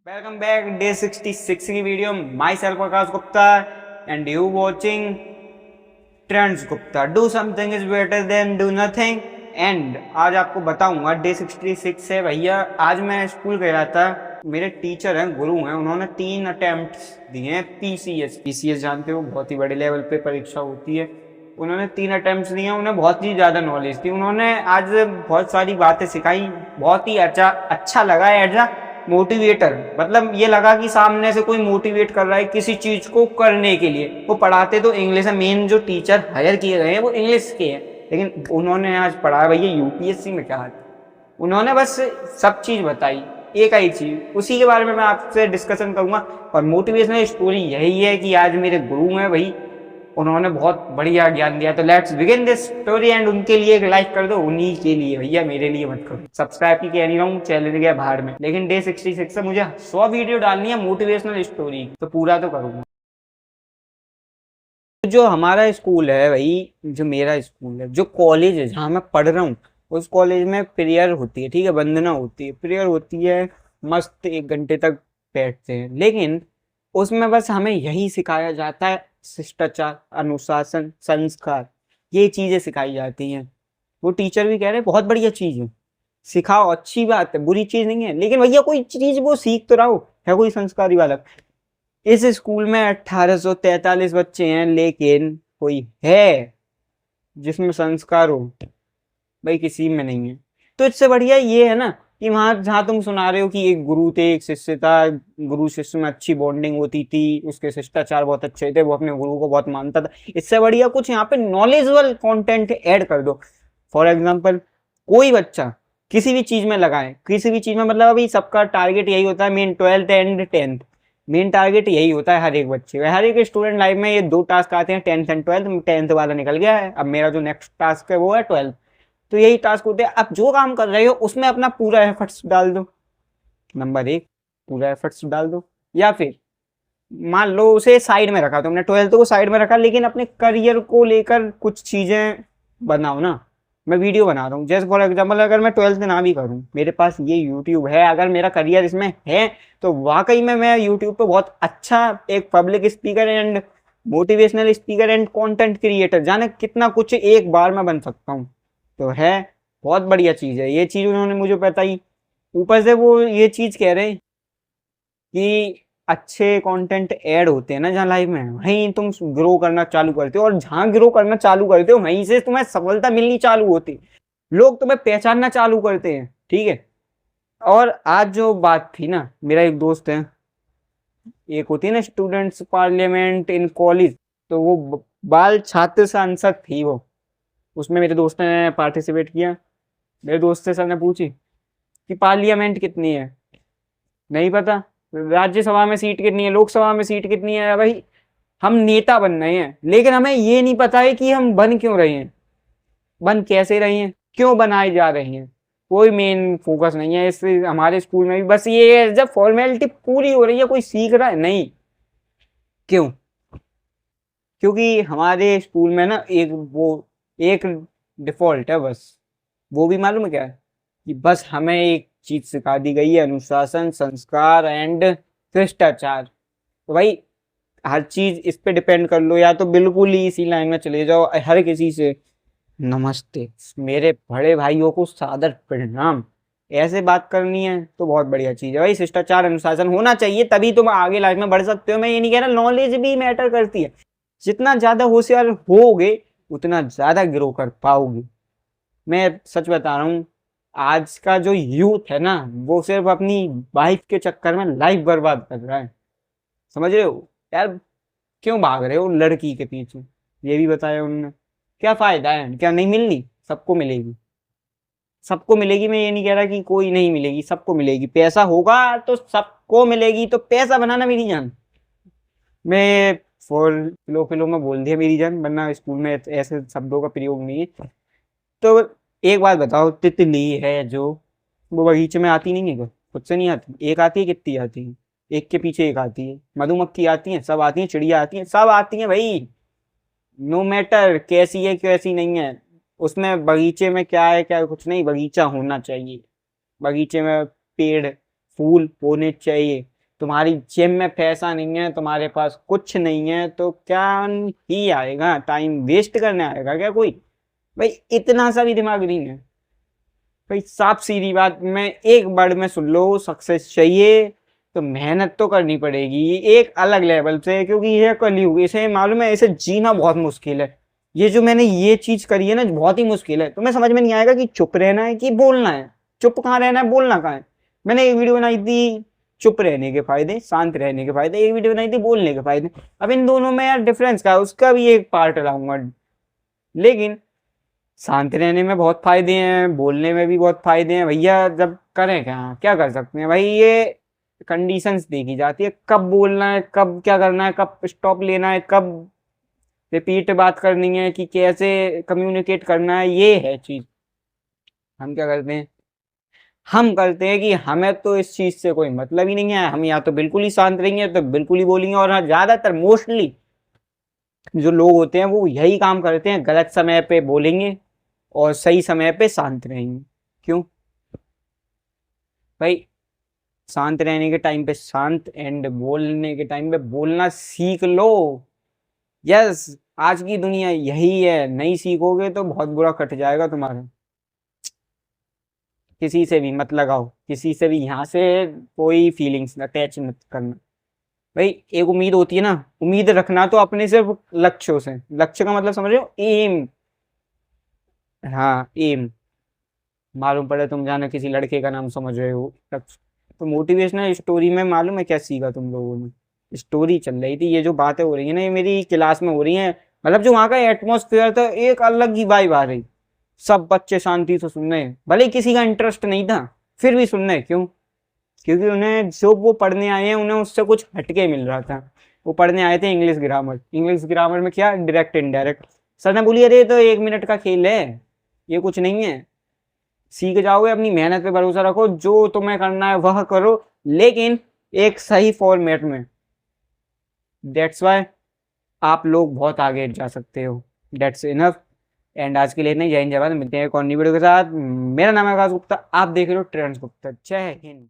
Welcome back day 66 की video. My self Akash Gupta and you watching trends Gupta. Do something is better than do nothing. And आज आपको बताऊंगा day 66 है भैया। आज मैं स्कूल गया था, मेरे टीचर हैं, गुरु हैं, उन्होंने 3 अटेम्प्ट्स दिए हैं। पीसीएस जानते हो, बहुत ही बड़े लेवल पे परीक्षा होती है। उन्होंने 3 अटेम्प्ट्स दिए, उन्हें बहुत ही ज्यादा नॉलेज थी। उन्होंने आज बहुत सारी बातें सिखाई, बहुत ही अच्छा लगा एज अ मोटिवेटर। मतलब ये लगा कि सामने से कोई मोटिवेट कर रहा है किसी चीज को करने के लिए। वो पढ़ाते तो इंग्लिश है, मेन जो टीचर हायर किए गए हैं वो इंग्लिश के हैं, लेकिन उन्होंने आज पढ़ाया भैया यूपीएससी में क्या है। उन्होंने बस सब चीज बताई, एक ही चीज, उसी के बारे में मैं आपसे डिस्कशन करूंगा। और मोटिवेशनल स्टोरी यही है कि आज मेरे गुरु हैं भाई, उन्होंने बहुत बढ़िया ज्ञान दिया। तो let's begin this story. And उनके लिए एक लाइक कर दो, उन्हीं के लिए भैया, मेरे लिए मत करो। सब्सक्राइब की कह नहीं रहा हूँ, चैनल गया बाहर में, लेकिन डे 66 से मुझे 100 वीडियो डालनी है मोटिवेशनल स्टोरी, तो पूरा तो करूंगा। जो हमारा स्कूल है भाई, जो मेरा स्कूल है, जो कॉलेज है जहाँ मैं पढ़ रहा हूँ, उस कॉलेज में प्रेयर होती है, ठीक है, वंदना होती है, प्रेयर होती है, मस्त 1 घंटे तक बैठते हैं। लेकिन उसमें बस हमें यही सिखाया जाता है, शिष्टाचार, अनुशासन, संस्कार, ये चीजें सिखाई जाती हैं। वो टीचर भी कह रहे हैं बहुत बढ़िया चीज है, सिखाओ, अच्छी बात है, बुरी चीज नहीं है, लेकिन भैया कोई चीज वो सीख तो रहो, है कोई संस्कारी बालक। इस स्कूल में 1843 बच्चे हैं, लेकिन कोई है जिसमें संस्कार हो? भाई किसी में नहीं है। तो इससे बढ़िया ये है ना कि वहां जहाँ तुम सुना रहे हो कि एक गुरु थे, एक शिष्य था, गुरु शिष्य में अच्छी बॉन्डिंग होती थी, उसके शिष्टाचार बहुत अच्छे थे, वो अपने गुरु को बहुत मानता था। इससे बढ़िया कुछ यहाँ पे नॉलेजेबल कंटेंट ऐड कर दो। फॉर एग्जाम्पल, कोई बच्चा किसी भी चीज में लगाए, किसी भी चीज में, मतलब अभी सबका टारगेट यही होता है, main 12th and 10th, main target यही होता है हर एक बच्चे का, हर एक स्टूडेंट लाइफ में। ये 2 टास्क आते हैं, 10th एंड 12th। 10th वाला निकल गया है, अब मेरा जो नेक्स्ट टास्क है वो है 12th। तो यही टास्क होते हैं। अब जो काम कर रहे हो उसमें अपना पूरा एफर्ट्स डाल दो, नंबर 1, पूरा एफर्ट्स डाल दो। या फिर मान लो उसे साइड में रखा, तुमने 12th को साइड में रखा, लेकिन अपने करियर को लेकर कुछ चीजें बनाओ ना। मैं वीडियो बना रहा हूँ, जैसे फॉर एग्जाम्पल, अगर मैं 12th ना भी करूँ, मेरे पास ये यूट्यूब है, अगर मेरा करियर इसमें है, तो वाकई में मैं यूट्यूब पे बहुत अच्छा एक public speaker and motivational speaker and content creator, जाने कितना कुछ एक बार में बन सकता हूँ। तो है, बहुत बढ़िया चीज है ये चीज, उन्होंने मुझे बताई। ऊपर से वो ये चीज कह रहे हैं कि अच्छे कंटेंट ऐड होते हैं ना जहाँ लाइफ में, वहीं तुम ग्रो करना चालू करते हो, और जहां ग्रो करना चालू करते हो वहीं से तुम्हें सफलता मिलनी चालू होती है, लोग तुम्हें पहचानना चालू करते हैं, ठीक है। और आज जो बात थी ना, मेरा एक दोस्त है, एक होती है ना स्टूडेंट्स पार्लियामेंट इन कॉलेज, तो वो बाल छात्र सांसद थी वो, उसमें मेरे दोस्त ने पार्टिसिपेट किया। मेरे दोस्त से सर ने पूछी कि पार्लियामेंट कितनी है, नहीं पता। राज्यसभा में सीट कितनी है, लोकसभा में सीट कितनी है? भाई हम नेता बन रहे हैं, लेकिन हमें ये नहीं पता है कि हम बन क्यों रहे हैं, बन कैसे रहे हैं, क्यों बनाए जा रहे हैं। कोई मेन फोकस नहीं है इस हमारे स्कूल में भी। बस ये है, जब फॉर्मेलिटी पूरी हो रही है, कोई सीख रहा है नहीं। क्यों? क्योंकि हमारे स्कूल में ना एक डिफॉल्ट है बस, वो भी मालूम है क्या है? कि बस हमें एक चीज सिखा दी गई है, अनुशासन, संस्कार एंड शिष्टाचार। तो भाई हर चीज इस पे डिपेंड कर लो, या तो बिल्कुल ही इसी लाइन में चले जाओ, हर किसी से नमस्ते, मेरे बड़े भाइयों को सादर प्रणाम, ऐसे बात करनी है तो बहुत बढ़िया चीज है भाई। शिष्टाचार, अनुशासन होना चाहिए, तभी तुम आगे लाइफ में बढ़ सकते हो। मैं ये नहीं कह रहा, नॉलेज भी मैटर करती है, जितना ज्यादा होशियार होगे उतना ज्यादा ग्रो कर पाओगे। मैं सच बता रहा हूँ, आज का जो यूथ है ना, वो सिर्फ अपनी वाइफ के चक्कर में लाइफ बर्बाद कर रहा है। समझ रहे हो यार? क्यों भाग रहे हो लड़की के पीछे? ये भी बताया उन्होंने। क्या फायदा है, क्या नहीं मिलनी? सबको मिलेगी, सबको मिलेगी। मैं ये नहीं कह रहा कि कोई नहीं मिलेगी, सबको मिलेगी। पैसा होगा तो सबको मिलेगी, तो पैसा बनाना मेरी जान। मैं फॉर फिलो में बोल दिया मेरी जान, वरना स्कूल में ऐसे शब्दों का प्रयोग नहीं है। तो एक बात बताओ, तितली है जो, वो बगीचे में आती नहीं है क्या? खुद से नहीं आती, एक आती है, कितनी आती है? एक के पीछे एक आती है। मधुमक्खी आती है, सब आती है, चिड़िया आती है, सब आती है भाई। नो मैटर कैसी है कैसी नहीं है, उसमें बगीचे में क्या है क्या कुछ नहीं, बगीचा होना चाहिए। बगीचे में पेड़ फूल होने चाहिए, तुम्हारी जेब में पैसा नहीं है, तुम्हारे पास कुछ नहीं है, तो क्या ही आएगा, टाइम वेस्ट करने आएगा क्या कोई? भाई इतना सा भी दिमाग नहीं है भाई। साफ सीधी बात, मैं एक वर्ड में सुन लो, सक्सेस चाहिए तो मेहनत तो करनी पड़ेगी एक अलग लेवल से, क्योंकि ये कलयुग, इसे मालूम है, इसे जीना बहुत मुश्किल है। ये जो मैंने ये चीज करी है ना, बहुत ही मुश्किल है। तुम्हें समझ में नहीं आएगा कि चुप रहना है कि बोलना है। चुप कहाँ रहना है, बोलना कहाँ है। मैंने एक वीडियो बनाई थी चुप रहने के फायदे, शांत रहने के फायदे, एक वीडियो बनाई थी बोलने के फायदे। अब इन दोनों में यार डिफरेंस क्या है, उसका भी एक पार्ट लाऊंगा। लेकिन शांत रहने में बहुत फायदे हैं, बोलने में भी बहुत फायदे हैं भैया। जब करें क्या, क्या कर सकते हैं भाई, ये कंडीशंस देखी जाती है, कब बोलना है, कब क्या करना है, कब स्टॉप लेना है, कब रिपीट बात करनी है, कि कैसे कम्युनिकेट करना है, ये है चीज। हम क्या करते हैं, हम करते हैं कि हमें तो इस चीज से कोई मतलब ही नहीं है, हम या तो बिल्कुल ही शांत रहेंगे तो बिल्कुल ही बोलेंगे। और हाँ, ज्यादातर मोस्टली जो लोग होते हैं वो यही काम करते हैं, गलत समय पे बोलेंगे और सही समय पे शांत रहेंगे। क्यों भाई? शांत रहने के टाइम पे शांत, एंड बोलने के टाइम पे बोलना सीख लो। यस, आज की दुनिया यही है, नहीं सीखोगे तो बहुत बुरा कट जाएगा तुम्हारा। किसी से भी मत लगाओ, किसी से भी यहाँ से कोई फीलिंग्स अटैच मत करना। भाई एक उम्मीद होती है ना, उम्मीद रखना तो अपने सिर्फ लक्ष्यों से। लक्ष्य का मतलब समझ रहे हो, एम। हाँ एम, मालूम पड़े तुम जाना किसी लड़के का नाम समझ रहे हो लक्ष्य। तो मोटिवेशनल स्टोरी में मालूम है क्या सीखा तुम लोगों ने? स्टोरी चल रही थी, ये जो बातें हो रही है ना, ये मेरी क्लास में हो रही हैं। मतलब जो वहाँ का एटमोसफियर था, एक अलग ही वाइब आ रही। सब बच्चे शांति से सुन रहे हैं, भले ही किसी का इंटरेस्ट नहीं था, फिर भी सुन रहे। क्यों? क्योंकि उन्हें जो वो पढ़ने आए हैं, उन्हें उससे कुछ हटके मिल रहा था। वो पढ़ने आए थे इंग्लिश ग्रामर। इंग्लिश ग्रामर में क्या, डायरेक्ट इनडायरेक्ट। सर ने बोली अरे ये तो 1 मिनट का खेल है, ये कुछ नहीं है, सीख जाओगे। अपनी मेहनत पे भरोसा रखो, जो तुम्हें करना है वह करो, लेकिन एक सही फॉर्मेट में। दैट्स वाई आप लोग बहुत आगे जा सकते हो। That's enough. एंड आज के लिए इतना ही। जय हिंद, जय भारत। मिलते हैं एक और नई वीडियो के साथ। मेरा नाम है आकाश गुप्ता, आप देख रहे हो ट्रेंड्स गुप्ता। जय हिंद।